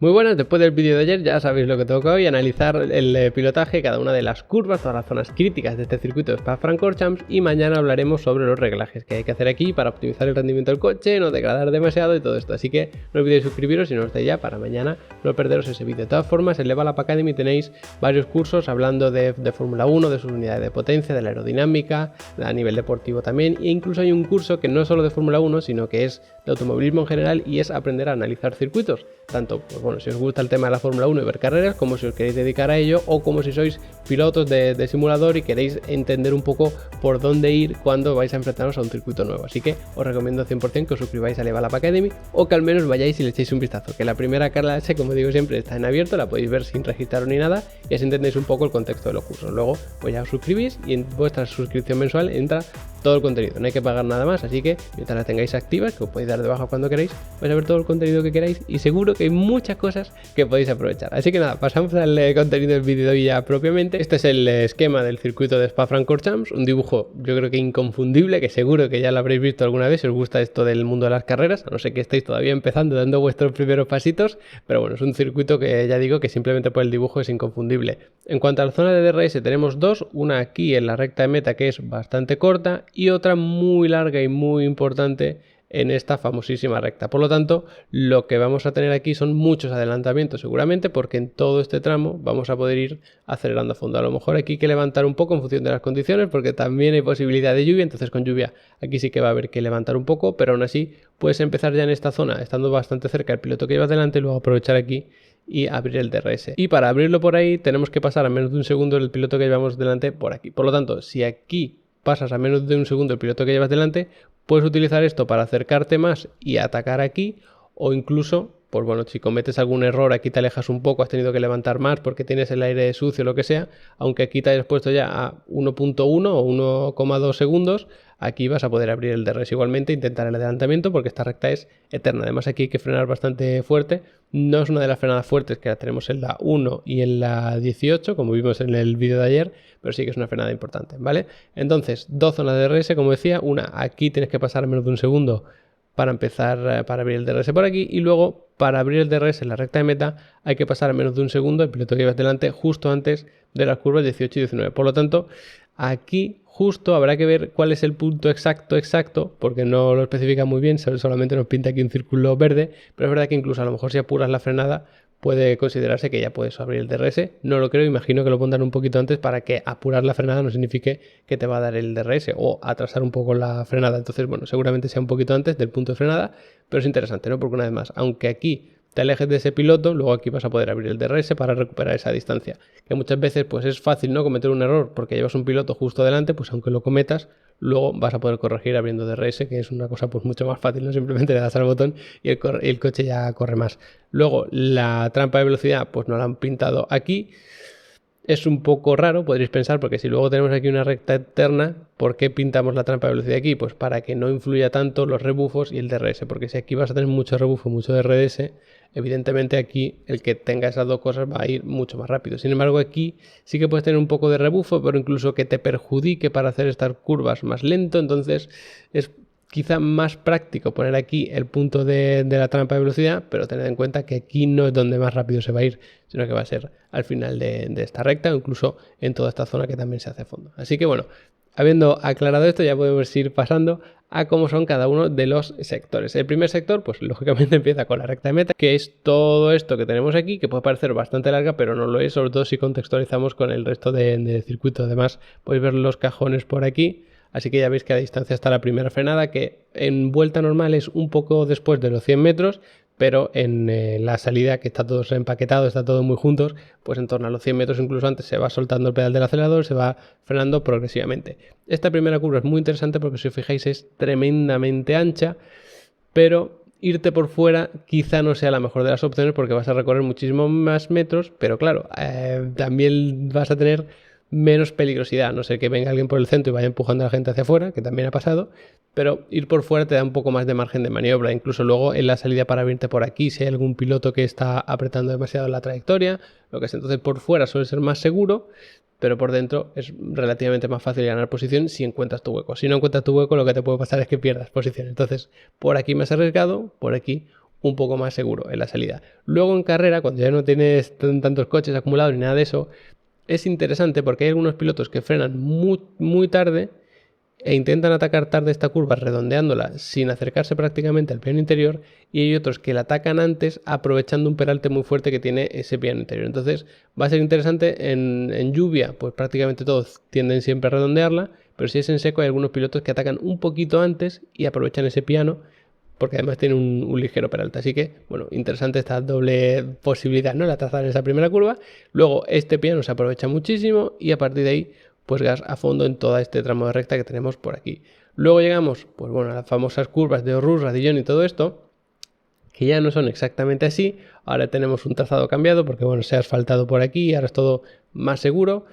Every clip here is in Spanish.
Muy buenas, después del vídeo de ayer ya sabéis lo que toca hoy, analizar el pilotaje, cada una de las curvas, todas las zonas críticas de este circuito de Spa-Francorchamps, y mañana hablaremos sobre los reglajes que hay que hacer aquí para optimizar el rendimiento del coche, no degradar demasiado y todo esto. Así que no olvidéis suscribiros si no estáis ya para mañana no perderos ese vídeo. De todas formas, en Level Up Academy tenéis varios cursos hablando de Fórmula 1, de sus unidades de potencia, de la aerodinámica, a nivel deportivo también, e incluso hay un curso que no es solo de Fórmula 1, sino que es de automovilismo en general y es aprender a analizar circuitos, tanto pues bueno, si os gusta el tema de la Fórmula 1 y ver carreras, como si os queréis dedicar a ello, o como si sois pilotos de simulador y queréis entender un poco por dónde ir cuando vais a enfrentaros a un circuito nuevo. Así que os recomiendo 100% que os suscribáis a Level Up Academy, o que al menos vayáis y le echéis un vistazo, que la primera clase, como digo siempre, está en abierto, la podéis ver sin registraros ni nada, y así entendéis un poco el contexto de los cursos. Luego pues ya os suscribís y en vuestra suscripción mensual entra todo el contenido, no hay que pagar nada más, así que mientras las tengáis activas, que os podéis dar de baja cuando queráis, vais a ver todo el contenido que queráis y seguro que hay muchas cosas que podéis aprovechar. Así que nada, pasamos al contenido del vídeo de hoy ya propiamente. Este es el esquema del circuito de Spa-Francorchamps, un dibujo yo creo que inconfundible, que seguro que ya lo habréis visto alguna vez si os gusta esto del mundo de las carreras, a no ser que estéis todavía empezando, dando vuestros primeros pasitos, pero bueno, es un circuito que ya digo que simplemente por el dibujo es inconfundible. En cuanto a la zona de DRS tenemos dos, una aquí en la recta de meta que es bastante corta y otra muy larga y muy importante en esta famosísima recta. Por lo tanto, lo que vamos a tener aquí son muchos adelantamientos seguramente, porque en todo este tramo vamos a poder ir acelerando a fondo. A lo mejor aquí hay que levantar un poco en función de las condiciones, porque también hay posibilidad de lluvia, entonces con lluvia aquí sí que va a haber que levantar un poco, pero aún así puedes empezar ya en esta zona, estando bastante cerca del piloto que llevas delante, y luego aprovechar aquí y abrir el DRS. Y para abrirlo por ahí tenemos que pasar a menos de un segundo el piloto que llevamos delante por aquí. Por lo tanto, si aquí pasas a menos de un segundo el piloto que llevas delante, puedes utilizar esto para acercarte más y atacar aquí, o incluso, pues bueno, si cometes algún error aquí te alejas un poco, has tenido que levantar más porque tienes el aire sucio o lo que sea, aunque aquí te hayas puesto ya a 1.1 o 1,2 segundos, aquí vas a poder abrir el DRS igualmente, intentar el adelantamiento porque esta recta es eterna. Además aquí hay que frenar bastante fuerte, no es una de las frenadas fuertes que la tenemos en la 1 y en la 18, como vimos en el vídeo de ayer, pero sí que es una frenada importante, ¿vale? Entonces, dos zonas de DRS, como decía, una aquí tienes que pasar a menos de un segundo para empezar, para abrir el DRS por aquí, y luego para abrir el DRS en la recta de meta hay que pasar a menos de un segundo el piloto que llevas delante justo antes de las curvas 18 y 19. Por lo tanto, aquí justo habrá que ver cuál es el punto exacto, porque no lo especifica muy bien, solamente nos pinta aquí un círculo verde, pero es verdad que incluso a lo mejor si apuras la frenada puede considerarse que ya puedes abrir el DRS. No lo creo, imagino que lo pondrán un poquito antes para que apurar la frenada no signifique que te va a dar el DRS o atrasar un poco la frenada. Entonces, bueno, seguramente sea un poquito antes del punto de frenada, pero es interesante, ¿no? Porque una vez más, aunque aquí te alejes de ese piloto, luego aquí vas a poder abrir el DRS para recuperar esa distancia. Que muchas veces pues es fácil no cometer un error porque llevas un piloto justo delante, pues aunque lo cometas, luego vas a poder corregir abriendo DRS, que es una cosa pues mucho más fácil, ¿no? Simplemente le das al botón y el coche ya corre más. Luego la trampa de velocidad pues no la han pintado aquí. Es un poco raro, podréis pensar, porque si luego tenemos aquí una recta eterna, ¿por qué pintamos la trampa de velocidad aquí? Pues para que no influya tanto los rebufos y el DRS, porque si aquí vas a tener mucho rebufo, mucho DRS, evidentemente aquí el que tenga esas dos cosas va a ir mucho más rápido. Sin embargo, aquí sí que puedes tener un poco de rebufo, pero incluso que te perjudique para hacer estas curvas más lento, entonces es quizá más práctico poner aquí el punto de la trampa de velocidad, pero tened en cuenta que aquí no es donde más rápido se va a ir, sino que va a ser al final de esta recta o incluso en toda esta zona que también se hace a fondo. Así que bueno, habiendo aclarado esto, ya podemos ir pasando a cómo son cada uno de los sectores. El primer sector, pues lógicamente empieza con la recta de meta, que es todo esto que tenemos aquí, que puede parecer bastante larga, pero no lo es, sobre todo si contextualizamos con el resto de circuito. Además, podéis ver los cajones por aquí. Así que ya veis que a distancia está la primera frenada, que en vuelta normal es un poco después de los 100 metros, pero en la salida, que está todo empaquetado, está todo muy juntos, pues en torno a los 100 metros incluso antes se va soltando el pedal del acelerador, se va frenando progresivamente. Esta primera curva es muy interesante porque si os fijáis es tremendamente ancha, pero irte por fuera quizá no sea la mejor de las opciones porque vas a recorrer muchísimo más metros, pero claro, también vas a tener menos peligrosidad, a no ser que venga alguien por el centro y vaya empujando a la gente hacia afuera, que también ha pasado, pero ir por fuera te da un poco más de margen de maniobra, incluso luego en la salida para abrirte por aquí, si hay algún piloto que está apretando demasiado la trayectoria, lo que es, entonces por fuera suele ser más seguro, pero por dentro es relativamente más fácil ganar posición si encuentras tu hueco. Si no encuentras tu hueco, lo que te puede pasar es que pierdas posición. Entonces, por aquí más arriesgado, por aquí un poco más seguro en la salida. Luego en carrera, cuando ya no tienes tantos coches acumulados ni nada de eso, es interesante porque hay algunos pilotos que frenan muy tarde e intentan atacar tarde esta curva redondeándola sin acercarse prácticamente al piano interior, y hay otros que la atacan antes aprovechando un peralte muy fuerte que tiene ese piano interior. Entonces va a ser interesante en lluvia, pues prácticamente todos tienden siempre a redondearla, pero si es en seco hay algunos pilotos que atacan un poquito antes y aprovechan ese piano porque además tiene un ligero peralte. Así que, bueno, interesante esta doble posibilidad, ¿no? La trazar en esa primera curva, luego este piano se aprovecha muchísimo y a partir de ahí pues gas a fondo en todo este tramo de recta que tenemos por aquí. Luego llegamos, pues bueno, a las famosas curvas de Orrus, Radillon y todo esto, que ya no son exactamente así. Ahora tenemos un trazado cambiado porque, bueno, se ha asfaltado por aquí, ahora es todo más seguro.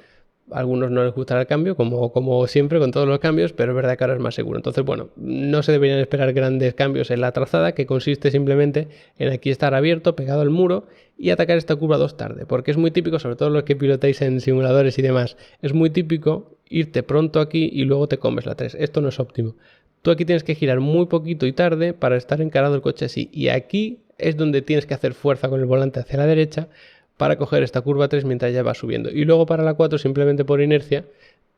A algunos no les gustará el cambio, como siempre con todos los cambios, pero es verdad que ahora es más seguro. Entonces, bueno, no se deberían esperar grandes cambios en la trazada, que consiste simplemente en aquí estar abierto, pegado al muro, y atacar esta curva 2 tarde, porque es muy típico, sobre todo los que pilotáis en simuladores y demás, es muy típico irte pronto aquí y luego te comes la 3. Esto no es óptimo. Tú aquí tienes que girar muy poquito y tarde para estar encarado el coche así, y aquí es donde tienes que hacer fuerza con el volante hacia la derecha para coger esta curva 3 mientras ya va subiendo. Y luego para la 4, simplemente por inercia,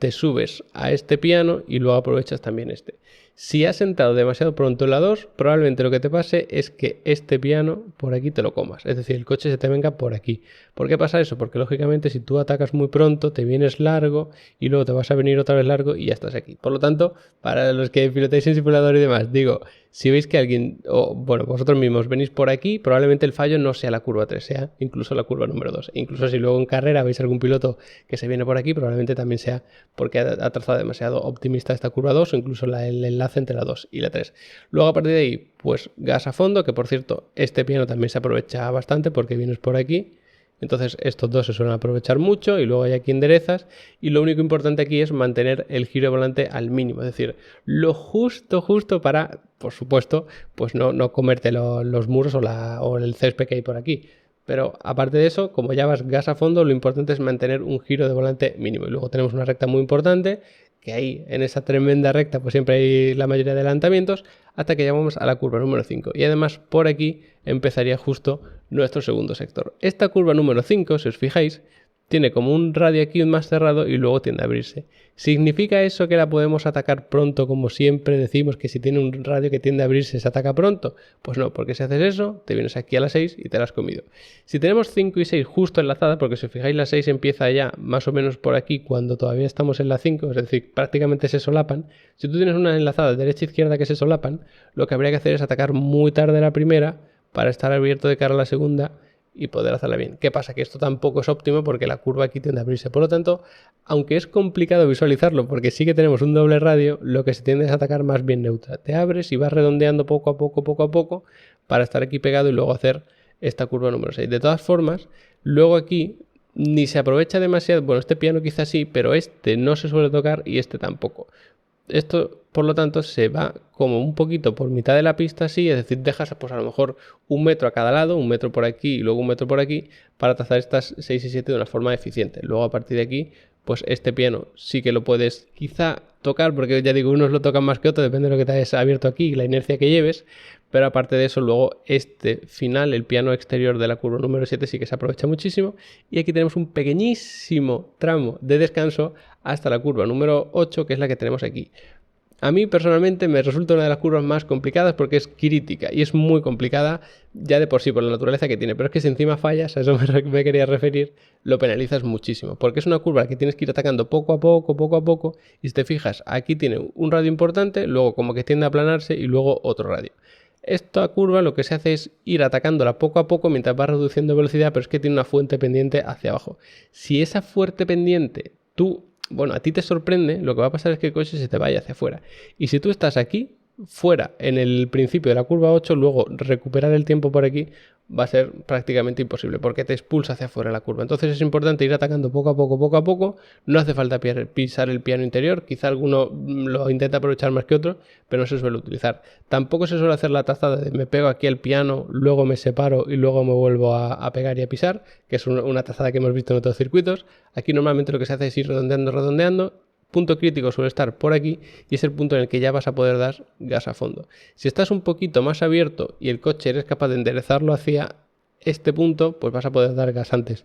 te subes a este piano y luego aprovechas también este. Si has entrado demasiado pronto en la 2, probablemente lo que te pase es que este piano por aquí te lo comas. Es decir, el coche se te venga por aquí. ¿Por qué pasa eso? Porque lógicamente si tú atacas muy pronto, te vienes largo y luego te vas a venir otra vez largo y ya estás aquí. Por lo tanto, para los que pilotáis en simulador y demás, digo, si veis que alguien, o bueno, vosotros mismos venís por aquí, probablemente el fallo no sea la curva 3, sea incluso la curva número 2. Incluso si luego en carrera veis algún piloto que se viene por aquí, probablemente también sea porque ha trazado demasiado optimista esta curva 2 o incluso el enlace entre la 2 y la 3. Luego a partir de ahí, pues gas a fondo, que por cierto, este piano también se aprovecha bastante porque vienes por aquí. Entonces estos dos se suelen aprovechar mucho y luego hay aquí enderezas, y lo único importante aquí es mantener el giro de volante al mínimo, es decir, lo justo para, por supuesto, pues no comerte los muros o el césped que hay por aquí. Pero aparte de eso, como ya vas gas a fondo, lo importante es mantener un giro de volante mínimo. Y luego tenemos una recta muy importante, que ahí en esa tremenda recta pues siempre hay la mayoría de adelantamientos, hasta que llegamos a la curva número 5. Y además por aquí empezaría justo nuestro segundo sector. Esta curva número 5, si os fijáis, tiene como un radio aquí más cerrado y luego tiende a abrirse. ¿Significa eso que la podemos atacar pronto, como siempre decimos que si tiene un radio que tiende a abrirse se ataca pronto? Pues no, porque si haces eso, te vienes aquí a la 6 y te la has comido. Si tenemos 5 y 6 justo enlazadas, porque si os fijáis la 6 empieza ya más o menos por aquí cuando todavía estamos en la 5, es decir, prácticamente se solapan. Si tú tienes una enlazada derecha e izquierda que se solapan, lo que habría que hacer es atacar muy tarde la primera para estar abierto de cara a la segunda y poder hacerla bien. ¿Qué pasa? Que esto tampoco es óptimo porque la curva aquí tiende a abrirse. Por lo tanto, aunque es complicado visualizarlo porque sí que tenemos un doble radio, lo que se tiende es a atacar más bien neutra. Te abres y vas redondeando poco a poco para estar aquí pegado y luego hacer esta curva número 6. De todas formas, luego aquí ni se aprovecha demasiado. Bueno, este piano quizás sí, pero este no se suele tocar y este tampoco. Esto, por lo tanto, se va como un poquito por mitad de la pista así, es decir, dejas pues a lo mejor 1 metro a cada lado, 1 metro por aquí y luego 1 metro por aquí, para trazar estas 6 y 7 de una forma eficiente. Luego a partir de aquí, pues este piano sí que lo puedes quizá tocar, porque ya digo, unos lo tocan más que otros, depende de lo que te hayas abierto aquí y la inercia que lleves, pero aparte de eso, luego este final, el piano exterior de la curva número 7 sí que se aprovecha muchísimo, y aquí tenemos un pequeñísimo tramo de descanso hasta la curva número 8, que es la que tenemos aquí. A mí personalmente me resulta una de las curvas más complicadas porque es crítica y es muy complicada ya de por sí por la naturaleza que tiene, pero es que si encima fallas, a eso me quería referir, lo penalizas muchísimo, porque es una curva que tienes que ir atacando poco a poco, y si te fijas, aquí tiene un radio importante, luego como que tiende a aplanarse y luego otro radio. Esta curva lo que se hace es ir atacándola poco a poco mientras va reduciendo velocidad, pero es que tiene una fuente pendiente hacia abajo. Si esa fuerte pendiente a ti te sorprende, lo que va a pasar es que el coche se te vaya hacia afuera. Y si tú estás aquí, fuera, en el principio de la curva 8, luego recuperar el tiempo por aquí va a ser prácticamente imposible, porque te expulsa hacia afuera la curva. Entonces es importante ir atacando poco a poco. No hace falta pisar el piano interior, quizá alguno lo intenta aprovechar más que otro, pero no se suele utilizar. Tampoco se suele hacer la trazada de me pego aquí al piano, luego me separo y luego me vuelvo a pegar y a pisar, que es una trazada que hemos visto en otros circuitos. Aquí normalmente lo que se hace es ir redondeando, punto crítico suele estar por aquí y es el punto en el que ya vas a poder dar gas a fondo. Si estás un poquito más abierto y el coche eres capaz de enderezarlo hacia este punto, pues vas a poder dar gas antes.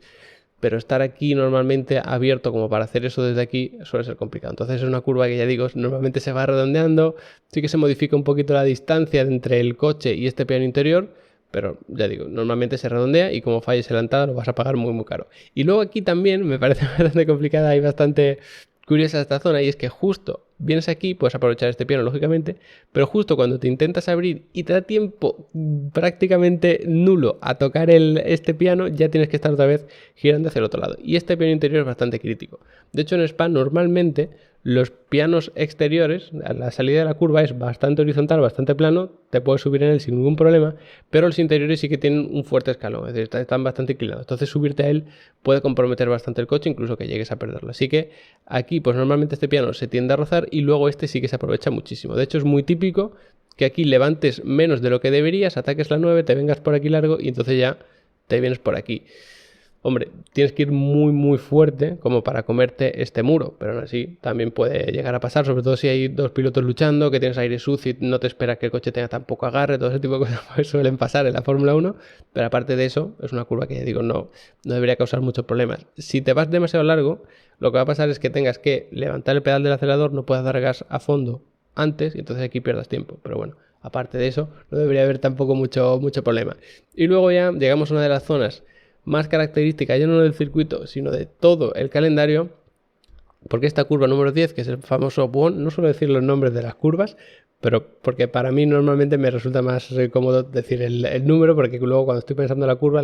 Pero estar aquí normalmente abierto como para hacer eso desde aquí suele ser complicado. Entonces es una curva que ya digo, normalmente se va redondeando, sí que se modifica un poquito la distancia entre el coche y este piano interior, pero ya digo, normalmente se redondea y como falles el entrada lo vas a pagar muy caro. Y luego aquí también me parece bastante complicada, hay bastante curiosa esta zona y es que justo vienes aquí, puedes aprovechar este piano lógicamente, pero justo cuando te intentas abrir y te da tiempo prácticamente nulo a tocar este piano, ya tienes que estar otra vez girando hacia el otro lado. Y este piano interior es bastante crítico. De hecho en Spa normalmente los pianos exteriores, a la salida de la curva es bastante horizontal, bastante plano, te puedes subir en él sin ningún problema, pero los interiores sí que tienen un fuerte escalón, es decir, están bastante inclinados. Entonces subirte a él puede comprometer bastante el coche, incluso que llegues a perderlo. Así que aquí pues normalmente este piano se tiende a rozar y luego este sí que se aprovecha muchísimo. De hecho es muy típico que aquí levantes menos de lo que deberías, ataques la 9, te vengas por aquí largo y entonces ya te vienes por aquí. Hombre, tienes que ir muy fuerte como para comerte este muro, pero aún así también puede llegar a pasar, sobre todo si hay dos pilotos luchando, que tienes aire sucio y no te esperas que el coche tenga tan poco agarre, todo ese tipo de cosas pues suelen pasar en la Fórmula 1, pero aparte de eso, es una curva que ya digo, no debería causar muchos problemas. Si te vas demasiado largo, lo que va a pasar es que tengas que levantar el pedal del acelerador, no puedas dar gas a fondo antes y entonces aquí pierdas tiempo, pero bueno, aparte de eso, no debería haber tampoco mucho problema. Y luego ya llegamos a una de las zonas más característica ya no del circuito, sino de todo el calendario, porque esta curva número 10, que es el famoso Buon, no suelo decir los nombres de las curvas, pero porque para mí normalmente me resulta más cómodo decir el número, porque luego cuando estoy pensando en la curva,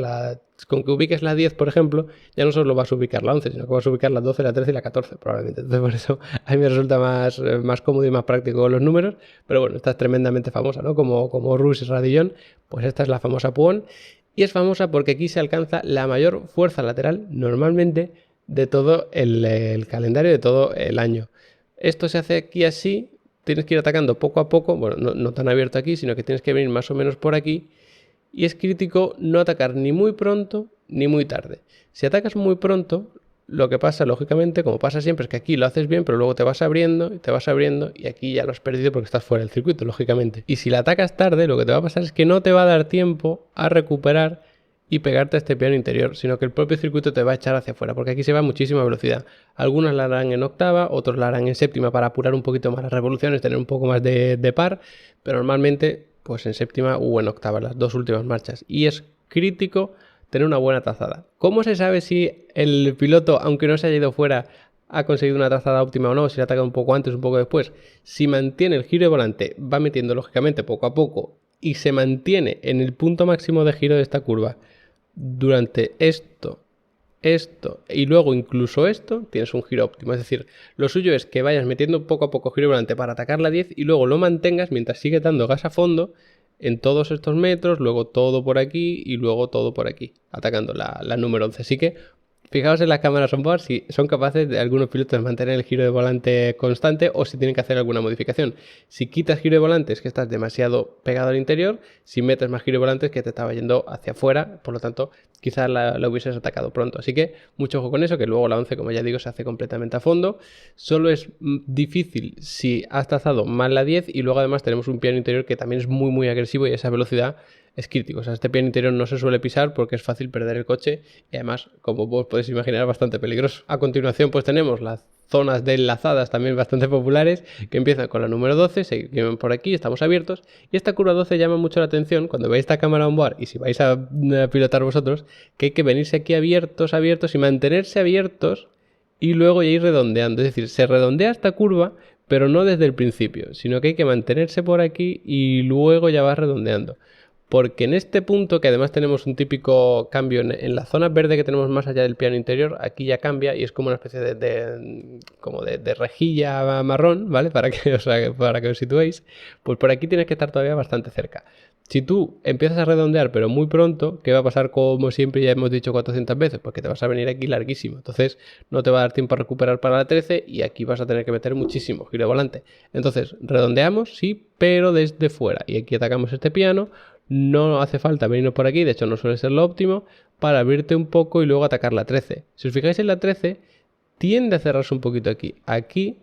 con que ubiques la 10, por ejemplo, ya no solo vas a ubicar la 11, sino que vas a ubicar la 12, la 13 y la 14, probablemente. Entonces por eso a mí me resulta más cómodo y más práctico los números, pero bueno, esta es tremendamente famosa, ¿no? Como Roush y Radillon, pues esta es la famosa Buon. Y es famosa porque aquí se alcanza la mayor fuerza lateral normalmente de todo el calendario, de todo el año. Esto se hace aquí así, tienes que ir atacando poco a poco, bueno, no tan abierto aquí, sino que tienes que venir más o menos por aquí. Y es crítico no atacar ni muy pronto ni muy tarde. Si atacas muy pronto, lo que pasa, lógicamente, como pasa siempre, es que aquí lo haces bien, pero luego te vas abriendo y aquí ya lo has perdido porque estás fuera del circuito, lógicamente. Y si la atacas tarde, lo que te va a pasar es que no te va a dar tiempo a recuperar y pegarte a este piano interior, sino que el propio circuito te va a echar hacia afuera, porque aquí se va a muchísima velocidad. Algunos la harán en octava, otros la harán en séptima para apurar un poquito más las revoluciones, tener un poco más de par, pero normalmente pues en séptima o en octava, las dos últimas marchas. Y es crítico tener una buena trazada. ¿Cómo se sabe si el piloto, aunque no se haya ido fuera, ha conseguido una trazada óptima o no? Si le ha atacado un poco antes, un poco después. Si mantiene el giro de volante, va metiendo lógicamente poco a poco y se mantiene en el punto máximo de giro de esta curva durante esto y luego incluso esto, tienes un giro óptimo. Es decir, lo suyo es que vayas metiendo poco a poco giro de volante para atacar la 10 y luego lo mantengas mientras sigues dando gas a fondo en todos estos metros, luego todo por aquí y luego todo por aquí, atacando la número 11. Así que fijaos en las cámaras on board si son capaces de algunos pilotos de mantener el giro de volante constante o si tienen que hacer alguna modificación. Si quitas giro de volante es que estás demasiado pegado al interior, si metes más giro de volante es que te estaba yendo hacia afuera, por lo tanto quizás la hubieses atacado pronto. Así que mucho ojo con eso, que luego la 11, como ya digo, se hace completamente a fondo. Solo es difícil si has trazado mal la 10 y luego además tenemos un piano interior que también es muy agresivo y esa velocidad es crítico. O sea, este piano interior no se suele pisar porque es fácil perder el coche y además, como vos podéis imaginar, bastante peligroso. A continuación pues tenemos las zonas de enlazadas también bastante populares que empiezan con la número 12, seguimos por aquí, estamos abiertos y esta curva 12 llama mucho la atención cuando veis esta cámara on board y si vais a pilotar vosotros, que hay que venirse aquí abiertos y mantenerse abiertos y luego ir redondeando. Es decir, se redondea esta curva pero no desde el principio, sino que hay que mantenerse por aquí y luego ya va redondeando. Porque en este punto, que además tenemos un típico cambio en la zona verde que tenemos más allá del piano interior, aquí ya cambia y es como una especie de rejilla marrón, ¿vale? Para que os situéis, pues por aquí tienes que estar todavía bastante cerca. Si tú empiezas a redondear pero muy pronto, ¿qué va a pasar? Como siempre ya hemos dicho 400 veces, porque te vas a venir aquí larguísimo, entonces no te va a dar tiempo a recuperar para la 13 y aquí vas a tener que meter muchísimo giro de volante. Entonces redondeamos, sí, pero desde fuera y aquí atacamos este piano. No hace falta venirnos por aquí, de hecho no suele ser lo óptimo, para abrirte un poco y luego atacar la 13. Si os fijáis en la 13, tiende a cerrarse un poquito aquí. Aquí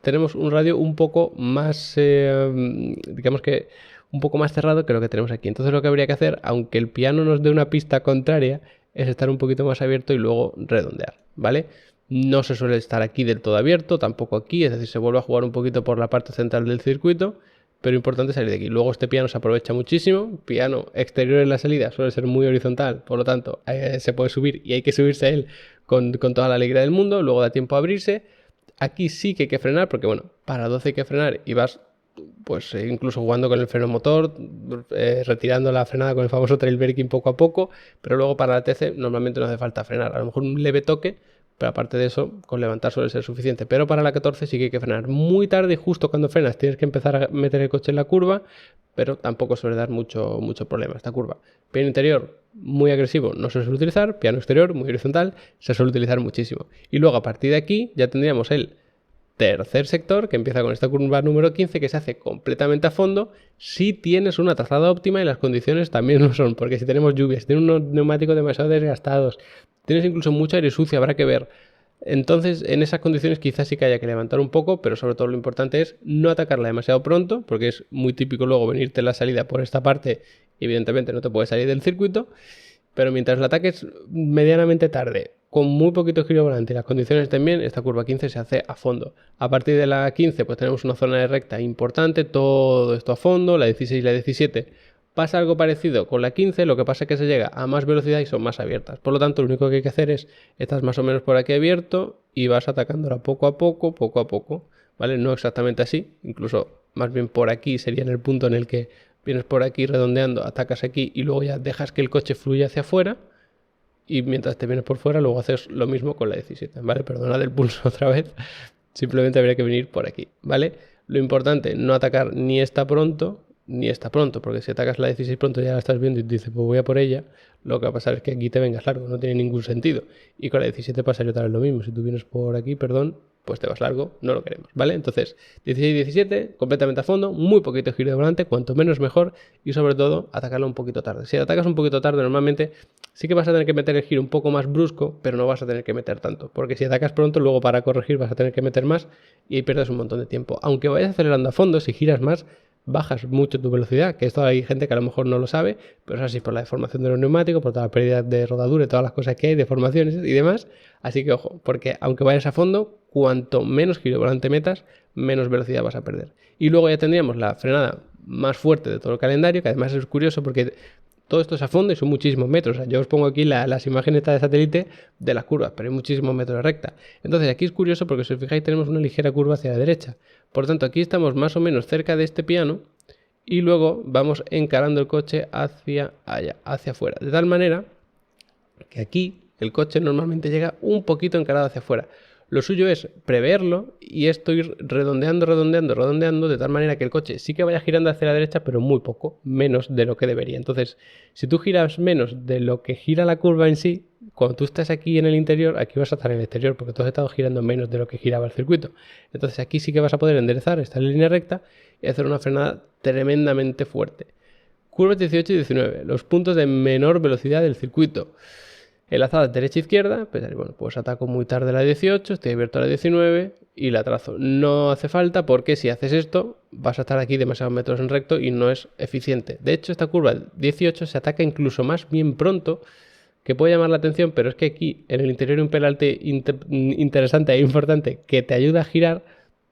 tenemos un radio un poco más, digamos que un poco más cerrado que lo que tenemos aquí. Entonces lo que habría que hacer, aunque el piano nos dé una pista contraria, es estar un poquito más abierto y luego redondear, ¿vale? No se suele estar aquí del todo abierto, tampoco aquí, es decir, se vuelve a jugar un poquito por la parte central del circuito, pero importante salir de aquí. Luego este piano se aprovecha muchísimo, piano exterior en la salida suele ser muy horizontal, por lo tanto se puede subir y hay que subirse a él con toda la alegría del mundo, luego da tiempo a abrirse. Aquí sí que hay que frenar, porque bueno, para 12 hay que frenar y vas pues incluso jugando con el freno motor, retirando la frenada con el famoso trail braking poco a poco, pero luego para la TC normalmente no hace falta frenar, a lo mejor un leve toque, pero aparte de eso, con levantar suele ser suficiente. Pero para la 14 sí que hay que frenar muy tarde y justo cuando frenas tienes que empezar a meter el coche en la curva, pero tampoco suele dar mucho problema esta curva. Piano interior muy agresivo no se suele utilizar, piano exterior muy horizontal se suele utilizar muchísimo. Y luego a partir de aquí ya tendríamos el tercer sector que empieza con esta curva número 15 que se hace completamente a fondo si tienes una trazada óptima y las condiciones también lo son, porque si tenemos lluvias, si tienes unos neumáticos demasiado desgastados, tienes incluso mucho aire sucio, habrá que ver. Entonces en esas condiciones quizás sí que haya que levantar un poco, pero sobre todo lo importante es no atacarla demasiado pronto, porque es muy típico luego venirte en la salida por esta parte y evidentemente no te puedes salir del circuito, pero mientras la ataques medianamente tarde, con muy poquito giro volante y las condiciones estén bien, esta curva 15 se hace a fondo. A partir de la 15 pues tenemos una zona de recta importante, todo esto a fondo, la 16 y la 17 pasa algo parecido con la 15, lo que pasa es que se llega a más velocidad y son más abiertas. Por lo tanto, lo único que hay que hacer es, estás más o menos por aquí abierto y vas atacándola poco a poco, ¿vale? No exactamente así, incluso más bien por aquí sería en el punto en el que vienes por aquí redondeando, atacas aquí y luego ya dejas que el coche fluya hacia afuera. Y mientras te vienes por fuera, luego haces lo mismo con la 17, ¿vale? Perdonad el pulso otra vez, simplemente habría que venir por aquí, ¿vale? Lo importante, no atacar ni esta pronto, porque si atacas la 16 pronto ya la estás viendo y te dices, pues voy a por ella, lo que va a pasar es que aquí te vengas largo, no tiene ningún sentido. Y con la 17 pasaría otra vez lo mismo, si tú vienes por aquí, pues te vas largo, no lo queremos, ¿vale? Entonces, 16 y 17, completamente a fondo, muy poquito giro de volante, cuanto menos mejor, y sobre todo, atacarlo un poquito tarde. Si atacas un poquito tarde, normalmente sí que vas a tener que meter el giro un poco más brusco, pero no vas a tener que meter tanto, porque si atacas pronto, luego para corregir vas a tener que meter más, y ahí pierdes un montón de tiempo. Aunque vayas acelerando a fondo, si giras más, bajas mucho tu velocidad, que esto hay gente que a lo mejor no lo sabe, pero es así por la deformación de los neumáticos, por toda la pérdida de rodadura y todas las cosas que hay, deformaciones y demás, así que ojo, porque aunque vayas a fondo, cuanto menos giro volante metas, menos velocidad vas a perder. Y luego ya tendríamos la frenada más fuerte de todo el calendario, que además es curioso porque todo esto es a fondo y son muchísimos metros. O sea, yo os pongo aquí las imágenes de satélite de las curvas, pero hay muchísimos metros de recta. Entonces aquí es curioso porque si os fijáis tenemos una ligera curva hacia la derecha. Por tanto, aquí estamos más o menos cerca de este piano y luego vamos encarando el coche hacia allá, hacia afuera. De tal manera que aquí el coche normalmente llega un poquito encarado hacia afuera. Lo suyo es preverlo y esto ir redondeando de tal manera que el coche sí que vaya girando hacia la derecha, pero muy poco, menos de lo que debería. Entonces, si tú giras menos de lo que gira la curva en sí, cuando tú estás aquí en el interior, aquí vas a estar en el exterior, porque tú has estado girando menos de lo que giraba el circuito. Entonces aquí sí que vas a poder enderezar, estar en línea recta y hacer una frenada tremendamente fuerte. Curvas 18 y 19, los puntos de menor velocidad del circuito. Enlazada derecha-izquierda, pues ataco muy tarde la 18, estoy abierto a la 19 y la trazo. No hace falta porque si haces esto vas a estar aquí demasiados metros en recto y no es eficiente. De hecho, esta curva 18 se ataca incluso más bien pronto, que puede llamar la atención, pero es que aquí en el interior hay un pelalte interesante e importante que te ayuda a girar.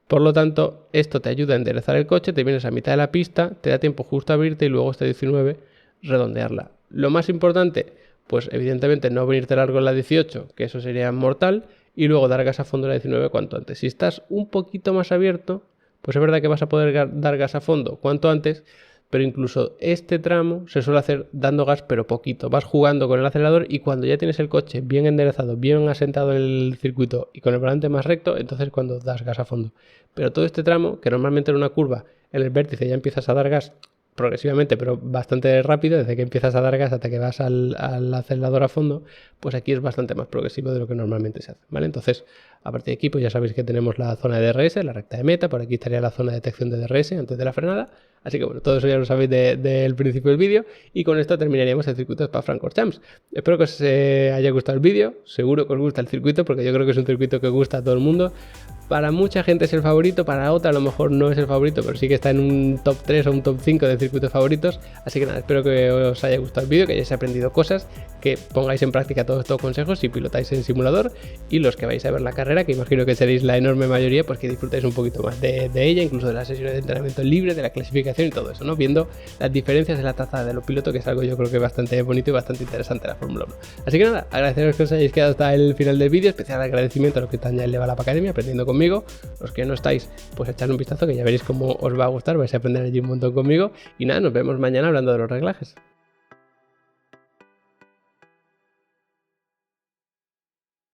Por lo tanto, esto te ayuda a enderezar el coche, te vienes a mitad de la pista, te da tiempo justo a abrirte y luego esta 19 redondearla. Lo más importante, pues evidentemente no venirte largo en la 18, que eso sería mortal, y luego dar gas a fondo en la 19 cuanto antes. Si estás un poquito más abierto, pues es verdad que vas a poder dar gas a fondo cuanto antes, pero incluso este tramo se suele hacer dando gas pero poquito. Vas jugando con el acelerador y cuando ya tienes el coche bien enderezado, bien asentado en el circuito y con el volante más recto, entonces cuando das gas a fondo. Pero todo este tramo, que normalmente en una curva, en el vértice ya empiezas a dar gas progresivamente, pero bastante rápido, desde que empiezas a dar gas hasta que vas al acelerador a fondo, pues aquí es bastante más progresivo de lo que normalmente se hace, ¿vale? Entonces, a partir de aquí, pues ya sabéis que tenemos la zona de DRS, la recta de meta, por aquí estaría la zona de detección de DRS antes de la frenada, así que bueno, todo eso ya lo sabéis del principio del vídeo, y con esto terminaríamos el circuito de Spa-Francorchamps. Espero que os haya gustado el vídeo, seguro que os gusta el circuito, porque yo creo que es un circuito que gusta a todo el mundo. para mucha gente es el favorito, para otra a lo mejor no es el favorito, pero sí que está en un top 3 o un top 5 de circuitos favoritos. Así que nada, espero que os haya gustado el vídeo, que hayáis aprendido cosas, que pongáis en práctica todos estos consejos si pilotáis en simulador, y los que vais a ver la carrera, que imagino que seréis la enorme mayoría, pues que disfrutáis un poquito más de ella, incluso de las sesiones de entrenamiento libre, de la clasificación y todo eso, ¿no? Viendo las diferencias en la trazada de los pilotos, que es algo yo creo que bastante bonito y bastante interesante la Fórmula 1. Así que nada, agradeceros que os hayáis quedado hasta el final del vídeo, especial agradecimiento a los que están ya en Level Up Academy aprendiendo conmigo. Los que no estáis, pues echad un vistazo, que ya veréis cómo os va a gustar, vais a aprender allí un montón conmigo. Y nada, nos vemos mañana hablando de los reglajes.